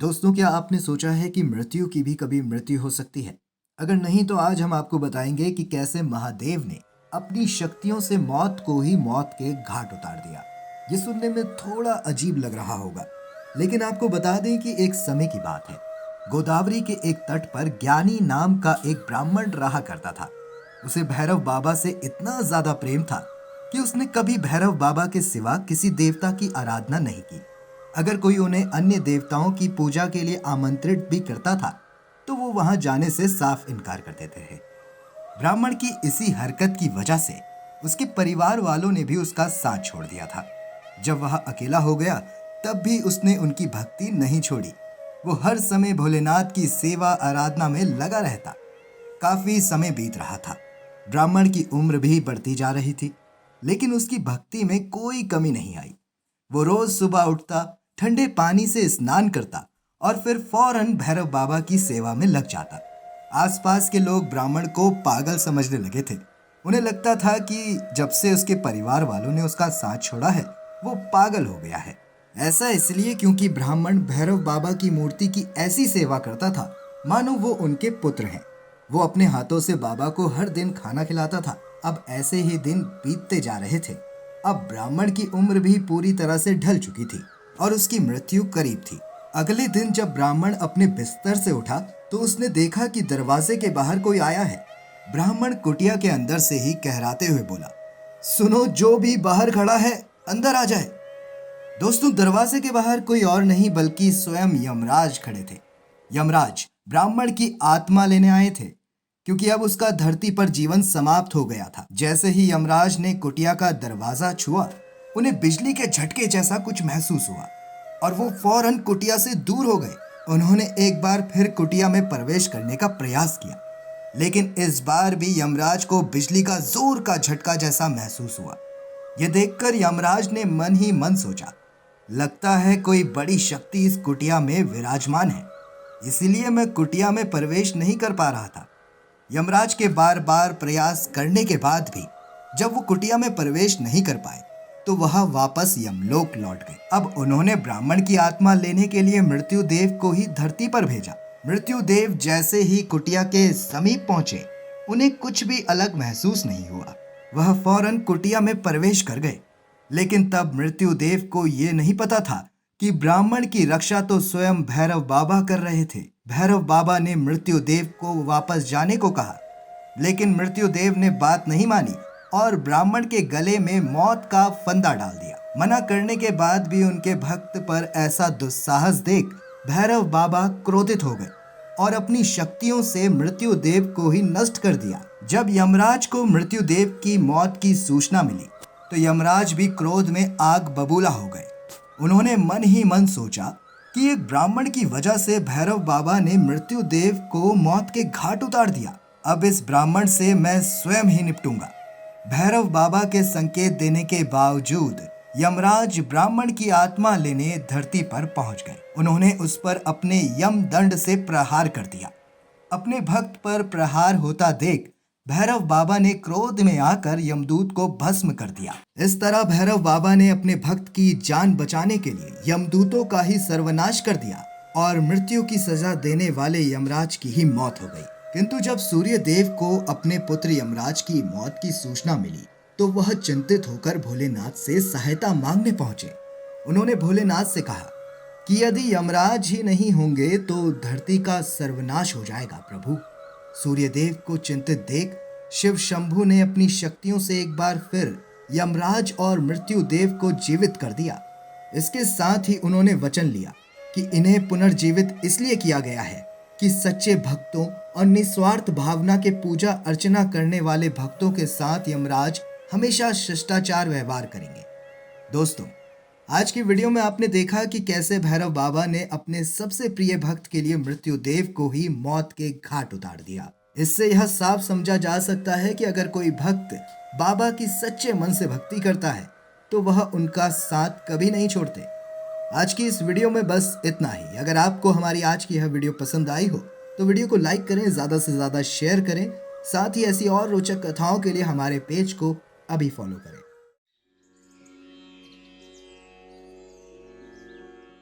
दोस्तों, क्या आपने सोचा है कि मृत्यु की भी कभी मृत्यु हो सकती है? अगर नहीं तो आज हम आपको बताएंगे कि कैसे महादेव ने अपनी शक्तियों से मौत को ही मौत के घाट उतार दिया। ये सुनने में थोड़ा अजीब लग रहा होगा, लेकिन आपको बता दें कि एक समय की बात है। गोदावरी के एक तट पर ज्ञानी नाम का एक ब्राह्मण रहा करता था। उसे भैरव बाबा से इतना ज्यादा प्रेम था कि उसने कभी भैरव बाबा के सिवा किसी देवता की आराधना नहीं की। अगर कोई उन्हें अन्य देवताओं की पूजा के लिए आमंत्रित भी करता था तो वो वहां जाने से साफ इनकार कर देते थे। ब्राह्मण की इसी हरकत की वजह से उसके परिवार वालों ने भी उसका साथ छोड़ दिया था। जब वह अकेला हो गया तब भी उसने उनकी भक्ति नहीं छोड़ी। वो हर समय भोलेनाथ की सेवा आराधना में लगा रहता। काफी समय बीत रहा था। ब्राह्मण की उम्र भी बढ़ती जा रही थी, लेकिन उसकी भक्ति में कोई कमी नहीं आई। वो रोज सुबह उठता, ठंडे पानी से स्नान करता और फिर फौरन भैरव बाबा की सेवा में लग जाता। आसपास के लोग ब्राह्मण को पागल समझने लगे थे। उन्हें लगता था कि जब से उसके परिवार वालों ने उसका साथ छोड़ा है, वो पागल हो गया है। ऐसा इसलिए क्योंकि ब्राह्मण भैरव बाबा की मूर्ति की ऐसी सेवा करता था मानो वो उनके पुत्र हैं। वो अपने हाथों से बाबा को हर दिन खाना खिलाता था। अब ऐसे ही दिन बीतते जा रहे थे। अब ब्राह्मण की उम्र भी पूरी तरह से ढल चुकी थी और उसकी मृत्यु करीब थी। अगले दिन जब ब्राह्मण अपने बिस्तर से उठा तो उसने देखा कि दरवाजे के बाहर कोई आया है। ब्राह्मण कुटिया के अंदर से ही कहराते हुए बोला, सुनो, जो भी बाहर खड़ा है अंदर आ जाए। दोस्तों, दरवाजे के बाहर कोई और नहीं बल्कि स्वयं यमराज खड़े थे। यमराज ब्राह्मण की आत्मा लेने आए थे, क्योंकि अब उसका धरती पर जीवन समाप्त हो गया था। जैसे ही यमराज ने कुटिया का दरवाजा छुआ, उन्हें बिजली के झटके जैसा कुछ महसूस हुआ और वो फौरन कुटिया से दूर हो गए। उन्होंने एक बार फिर कुटिया में प्रवेश करने का प्रयास किया, लेकिन इस बार भी यमराज को बिजली का जोर का झटका जैसा महसूस हुआ। यह देखकर यमराज ने मन ही मन सोचा, लगता है कोई बड़ी शक्ति इस कुटिया में विराजमान है, इसीलिए मैं कुटिया में प्रवेश नहीं कर पा रहा था। यमराज के बार बार प्रयास करने के बाद भी जब वो कुटिया में प्रवेश नहीं कर पाए तो वह वापस यमलोक लौट गए। अब उन्होंने ब्राह्मण की आत्मा लेने के लिए मृत्युदेव को ही धरती पर भेजा। मृत्युदेव जैसे ही कुटिया के समीप पहुंचे, उन्हें कुछ भी अलग महसूस नहीं हुआ। वह फौरन कुटिया में प्रवेश कर गए, लेकिन तब मृत्युदेव को ये नहीं पता था कि ब्राह्मण की रक्षा तो स्वयं भैरव बाबा कर रहे थे। भैरव बाबा ने मृत्युदेव को वापस जाने को कहा, लेकिन मृत्युदेव ने बात नहीं मानी और ब्राह्मण के गले में मौत का फंदा डाल दिया। मना करने के बाद भी उनके भक्त पर ऐसा दुस्साहस देख भैरव बाबा क्रोधित हो गए और अपनी शक्तियों से मृत्युदेव को ही नष्ट कर दिया। जब यमराज को मृत्युदेव की मौत की सूचना मिली तो यमराज भी क्रोध में आग बबूला हो गए। उन्होंने मन ही मन सोचा कि एक ब्राह्मण की वजह से भैरव बाबा ने मृत्युदेव को मौत के घाट उतार दिया। अब इस ब्राह्मण से मैं स्वयं ही निपटूंगा। भैरव बाबा के संकेत देने के बावजूद यमराज ब्राह्मण की आत्मा लेने धरती पर पहुंच गए। उन्होंने उस पर अपने यम दंड से प्रहार कर दिया। अपने भक्त पर प्रहार होता देख भैरव बाबा ने क्रोध में आकर यमदूत को भस्म कर दिया। इस तरह भैरव बाबा ने अपने भक्त की जान बचाने के लिए यमदूतों का ही सर्वनाश कर दिया और मृत्यु की सजा देने वाले यमराज की ही मौत हो गई। किंतु जब सूर्य देव को अपने पुत्र यमराज की मौत की सूचना मिली तो वह चिंतित होकर भोलेनाथ से सहायता मांगने पहुंचे। उन्होंने भोलेनाथ से कहा कि यदि यमराज ही नहीं होंगे तो धरती का सर्वनाश हो जाएगा। प्रभु, सूर्यदेव को चिंतित देख शिव शंभु ने अपनी शक्तियों से एक बार फिर यमराज और मृत्युदेव को जीवित कर दिया। इसके साथ ही उन्होंने वचन लिया कि इन्हें पुनर्जीवित इसलिए किया गया है कि सच्चे भक्तों और निस्वार्थ भावना के पूजा अर्चना करने वाले भक्तों के साथ यमराज हमेशा शिष्टाचार व्यवहार करेंगे। दोस्तों, आज की वीडियो में आपने देखा कि कैसे भैरव बाबा ने अपने सबसे प्रिय भक्त के लिए मृत्युदेव को ही मौत के घाट उतार दिया। इससे यह साफ समझा जा सकता है कि अगर कोई भक्त बाबा की सच्चे मन से भक्ति करता है तो वह उनका साथ कभी नहीं छोड़ते। आज की इस वीडियो में बस इतना ही। अगर आपको हमारी आज की यह वीडियो पसंद आई हो तो वीडियो को लाइक करें, ज़्यादा से ज़्यादा शेयर करें। साथ ही ऐसी और रोचक कथाओं के लिए हमारे पेज को अभी फॉलो करें।